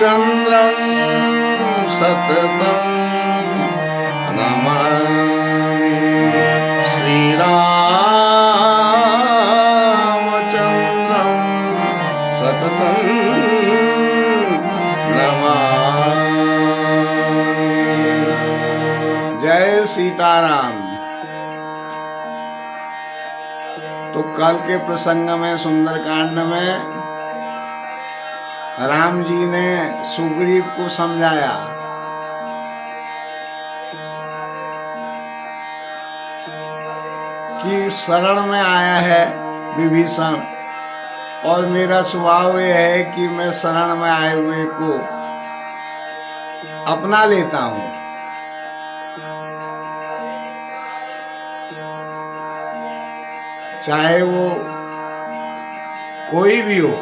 रामचंद्रं सततं नमामि श्रीरामचंद्रं सततं नमामि। जय सीताराम। तो कल के प्रसंग में सुंदरकांड में राम जी ने सुग्रीव को समझाया कि शरण में आया है विभीषण, और मेरा स्वभाव यह है कि मैं शरण में आए हुए को अपना लेता हूं। चाहे वो कोई भी हो,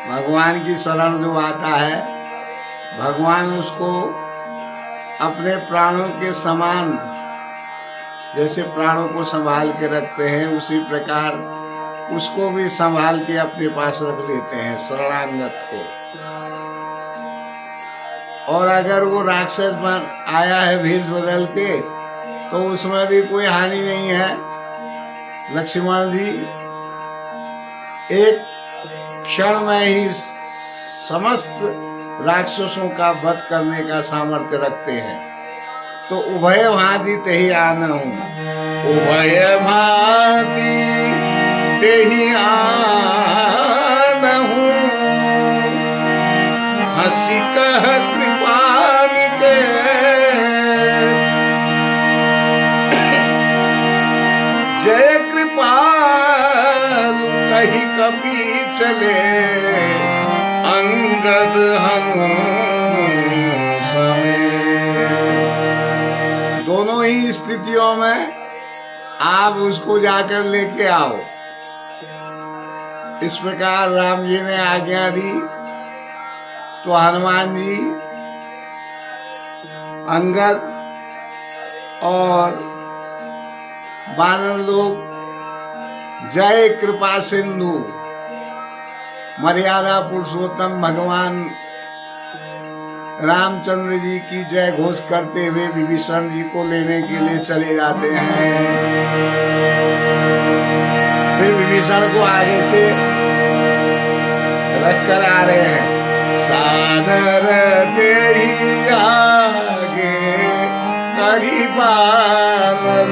भगवान की शरण जो आता है, भगवान उसको अपने प्राणों के समान, जैसे प्राणों को संभाल के रखते हैं, उसी प्रकार उसको भी संभाल के अपने पास रख लेते हैं, शरणागत को। और अगर वो राक्षस आया है भेष बदल के, तो उसमें भी कोई हानि नहीं है। लक्ष्मण जी एक क्षण में ही समस्त राक्षसों का वध करने का सामर्थ्य रखते हैं। तो उभय भांति तेहि आनहु, उभय भांति तेहि आनहु, हंसी कह कृपानि के, जय कृपालु कहि कपि चले, अंगद हनुस में। दोनों ही स्थितियों में आप उसको जाकर लेके आओ। इस प्रकार राम जी ने आज्ञा दी तो हनुमान जी, अंगद और वानर लोग जय कृपा सिंधु मर्यादा पुरुषोत्तम भगवान रामचंद्र जी की जय घोष करते हुए विभीषण जी को लेने के लिए चले जाते हैं। फिर विभीषण को आगे से रख कर आ रहे हैं। सादर तेहि आगे करीबान,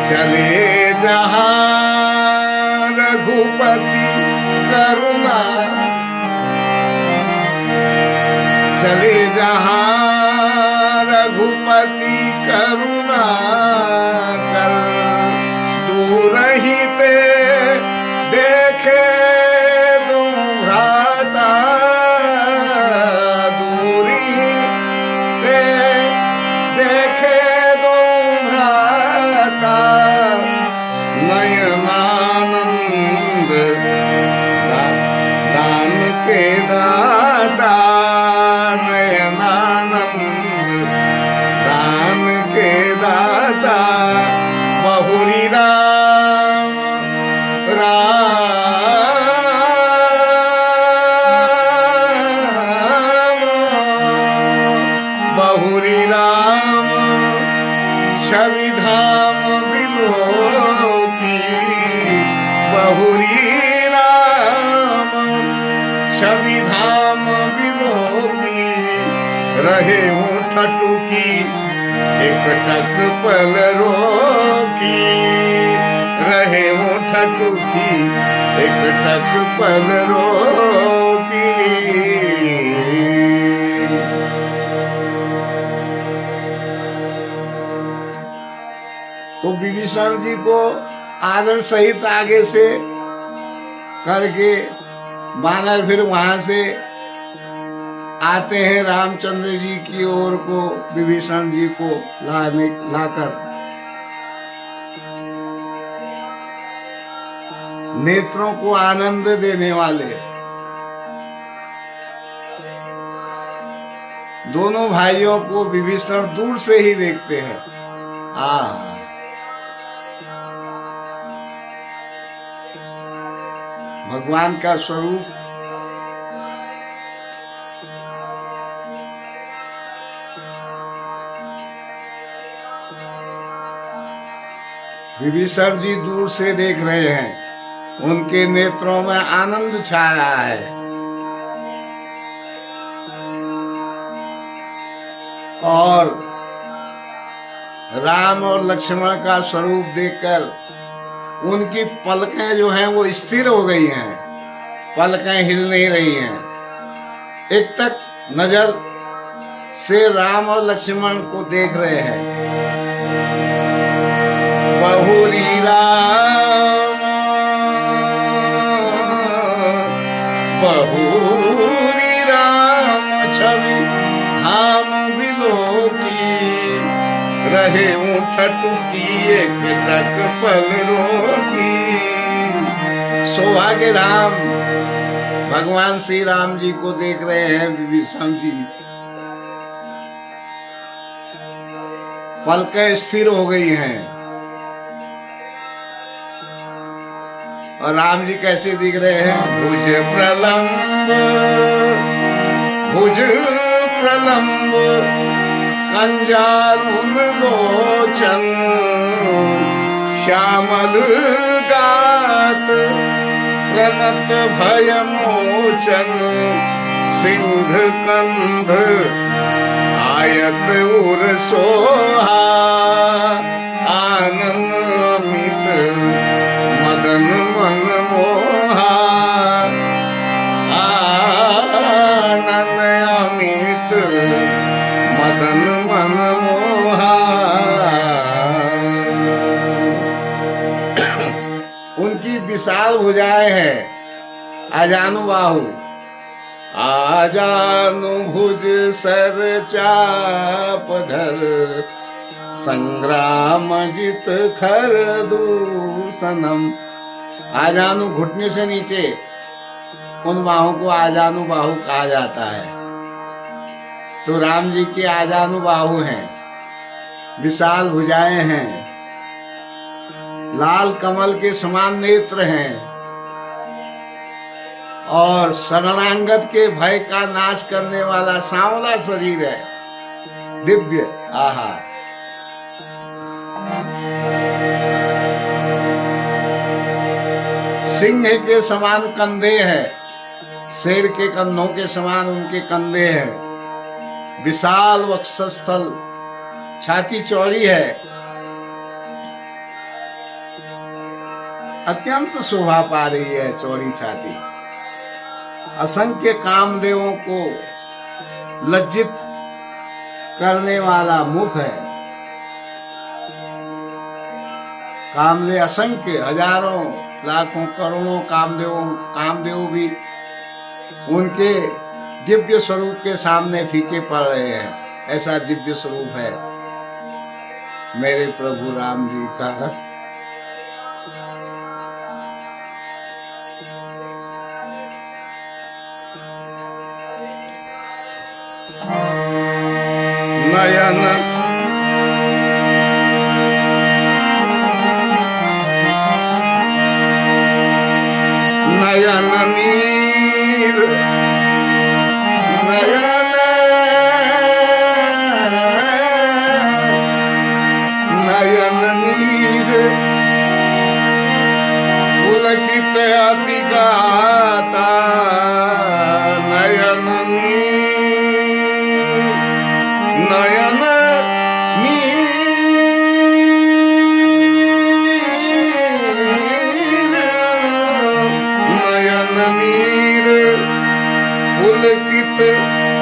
चले जहां रघुपति करुणा, चले जहां रघुपति करुणा कर, दूर ही पे देखे दो भ्राता, दूरी पे देखे दो भ्राता, नयनानंद दान के दाता, नयनानंद दान के दाता, बहुरी राम राम, बहुरी राम छवि धाम बिलोकी, बहुरी राम छवि धाम बिलोकी, रहे हूँ ठटुकी एक टक पल रोकी, रहे हूँ ठटुकी एक टक पल रोकी। तो विभीषण जी को आदर सहित आगे से करके वानर फिर वहां से आते हैं रामचंद्र जी की ओर को, विभीषण जी को लाकर नेत्रों को आनंद देने वाले। दोनों भाइयों को विभीषण दूर से ही देखते हैं। भगवान का स्वरूप विभीषण जी दूर से देख रहे हैं, उनके नेत्रों में आनंद छा रहा है और राम और लक्ष्मण का स्वरूप देखकर उनकी पलकें जो हैं वो स्थिर हो गई हैं, पलकें हिल नहीं रही हैं। एक तक नजर से राम और लक्ष्मण को देख रहे हैं। बहुरी राम बहुरी राम छवि धाम बिलोकी, रहे ऊँट टूकी एक टक पल रोकी। सौभाग्य धाम भगवान श्री राम जी को देख रहे हैं विभीषण जी। पलकें स्थिर हो गई हैं और राम जी कैसे दिख रहे हैं? भुज प्रलंब कंजारुन लोचन, श्यामल गात प्रणत भय मोचन, सिंह कंध आयत उर सोहा, आनंद अमित मदन मन मोहा, आनंद अमित मदन मन मोहा। उनकी विशाल भुजाएं हैं, आजानुबाहु, आजानुभुज सर चाप धर, संग्राम जित खर दूषणम। आजानु घुटने से नीचे उन बाहों को आजानुबाहु कहा जाता है। तो राम जी के आजानुबाहु हैं, विशाल भुजाएं हैं, लाल कमल के समान नेत्र हैं और शरणागत के भय का नाश करने वाला सांवला शरीर है, दिव्य। आहा, सिंह के समान कंधे हैं, शेर के कंधों के समान उनके कंधे हैं, विशाल वक्षस्थल, छाती चौड़ी है, अत्यंत शोभा पा रही है चौड़ी छाती। असंख्य कामदेवों को लज्जित करने वाला मुख है। कामदेव असंख्य, हजारों लाखों करोड़ों कामदेव भी उनके दिव्य स्वरूप के सामने फीके पड़ रहे हैं। ऐसा दिव्य स्वरूप है मेरे प्रभु राम जी का। नयन नयन नीर नयन नयन नीर पुलकित अति गाता, नयन नयन नीर नयन नीर पुलकित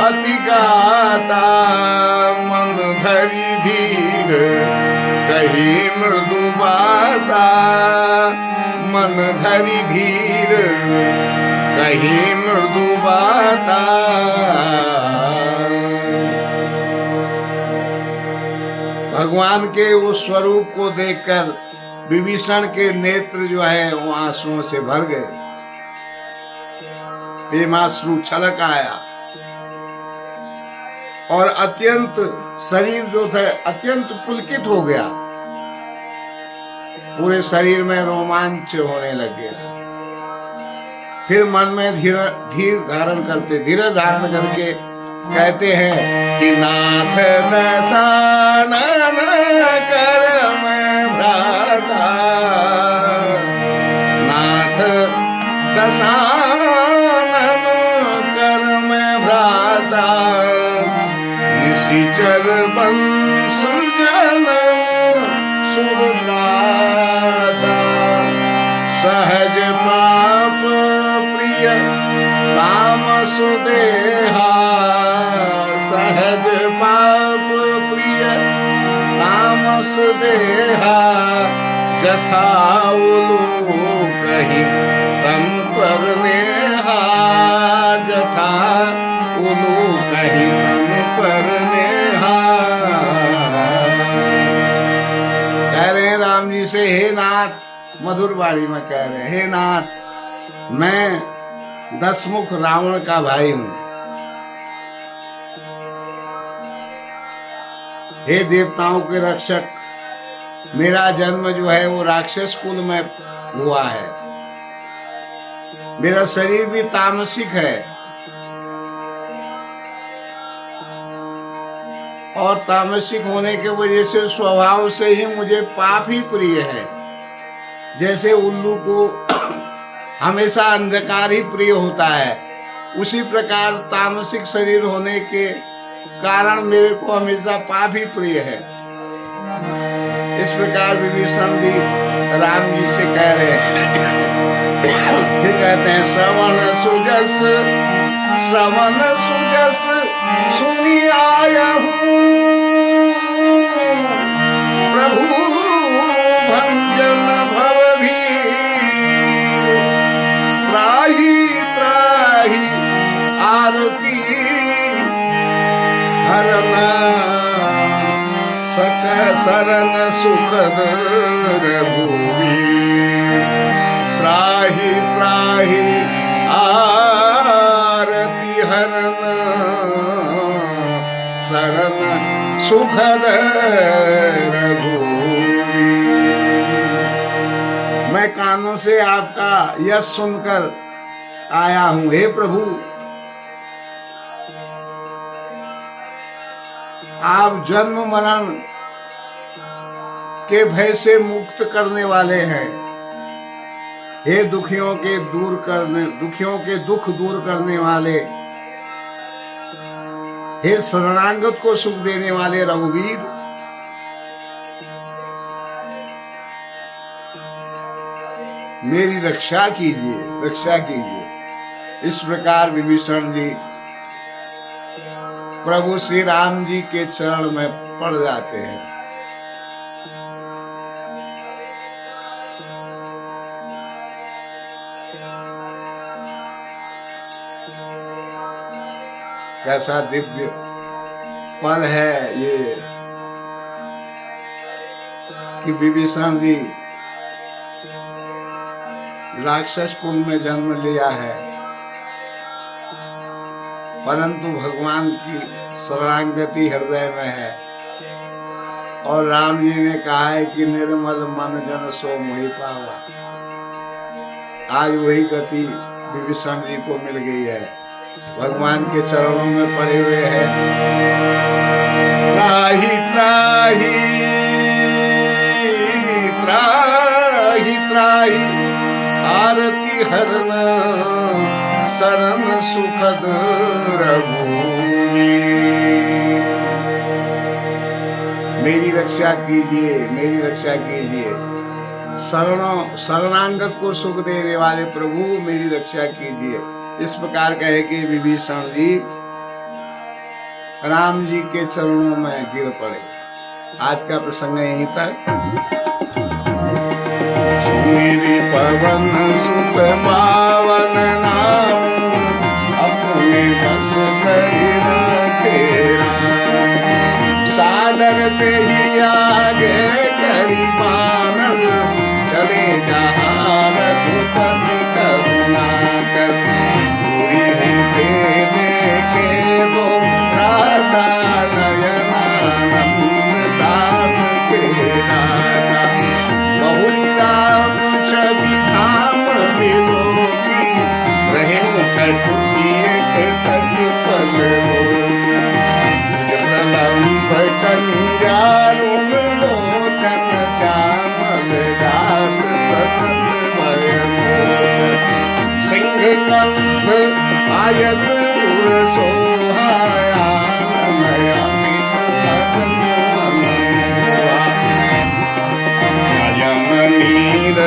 अति गाता, मन धरि धीर कही मृदु बाता, मन धरि धीर कही मृदु बाता। भगवान के उस स्वरूप को देखकर विभीषण के नेत्र जो है वो आंसुओं से भर गए, प्रेमाश्रु छलक आया और अत्यंत शरीर जो था अत्यंत पुलकित हो गया, पूरे शरीर में रोमांच होने लग गया। फिर मन में धीर धारण करते, धीरे धारण करके कहते हैं कि नाथ दशानन कर मैं भ्राता, नाथ दशानन कर मैं भ्राता, निशिचर बंश जन सुरदाता, सहज पाप प्रिय राम सुदेहा, सहज पाप प्रिय राम सुदेहा, जथा उलू कही तम पर नेहा, जथा उलू कही तम पर नेहा। कह रहे हैं राम जी से, हे नाथ, मधुर वाणी में कह रहे हैं, हे नाथ, मैं दशमुख रावण का भाई हूं। हे देवताओं के रक्षक, मेरा जन्म जो है वो राक्षस कुल में हुआ है, मेरा शरीर भी तामसिक है और तामसिक होने के वजह से स्वभाव से ही मुझे पाप ही प्रिय है। जैसे उल्लू को हमेशा अंधकार ही प्रिय होता है, उसी प्रकार तामसिक शरीर होने के कारण मेरे को हमेशा पाप ही प्रिय है। इस प्रकार विभीषण जी राम जी से कह रहे हैं। फिर कहते हैं श्रवण सुजस, श्रवण सुजस सुनी आया हूँ, प्रभु भंजन भवभीर, त्राहि त्राहि आरती हरन सक शरण सुखद रघुवीर, त्राहि त्राहि आरती हरन शरण सुखद रघुवीर। मैं कानों से आपका यश सुनकर आया हूं, हे प्रभु, आप जन्म मरण के भय से मुक्त करने वाले हैं। हे दुखियों के दुख दूर करने वाले, हे शरणागत को सुख देने वाले रघुवीर, मेरी रक्षा कीजिए, रक्षा कीजिए। इस प्रकार विभीषण जी प्रभु श्री राम जी के चरण में पड़ जाते हैं। कैसा दिव्य पल है ये कि विभीषण जी राक्षस कुल में जन्म लिया है, परंतु भगवान की शरणागति हृदय में है। और राम जी ने कहा है कि निर्मल मन जन सो मोहि पावा। आज वही गति विभीषण जी को मिल गई है, भगवान के चरणों में पड़े हुए हैं। त्राहि त्राहि त्राहि त्राहि आरती हरन शरण सुखद रघुवीर, मेरी रक्षा कीजिए, मेरी रक्षा कीजिए। शरणागत को सुख देने वाले प्रभु मेरी रक्षा कीजिए। इस प्रकार कहे कि विभीषण जी राम जी के चरणों में गिर पड़े। आज का प्रसंग यहीं तक। सुमिरि पवन सुत पावन नाम, अपने बस करि राखे राम। सादर ते ही आगे करि बानर, चले जहाँ रघुपति करुणा कर। देखे दो राधा नयनानंद दाम के राधा, बहुरी राम छवि धाम मिलो आयत पुर सोहाया नया मित मदन मनोहरा नीर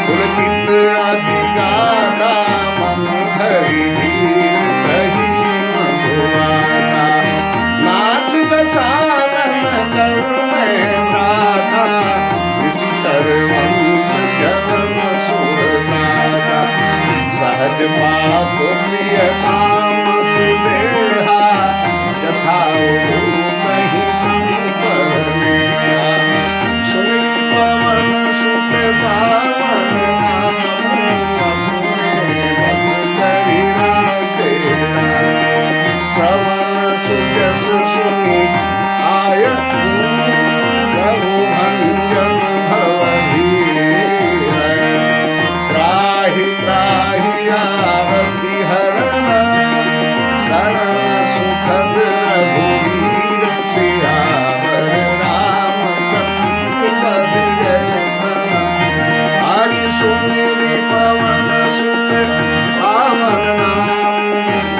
पुलकित अति गाता मन धरि धीर कही मधुवाता नाथ दशानन कर में भ्राता विशिखर वंश जन्म सुरदाता सहज पाप प्रिय काम सुदेहा जथा कहीं पर नेहा सुनि पवन सुत पावन नाम अपने बस करि राखे श्रवण सुजस सुनि आय प्रभु भंजन भवधीर त्राहि त्राहि आरति हरण शरण सुखद रघुवीर सियावर रामचंद्र पद जय हरि सुमिरि पवन सुत पावन नाम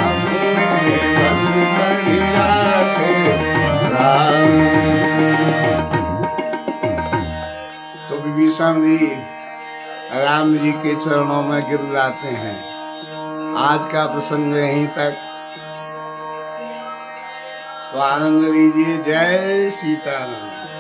अपने बस करि राखे राम। तो विभीषण जी राम जी के चरणों में गिर जाते हैं। आज का प्रसंग यहीं तक। तो आनंद लीजिए। जय सीताराम।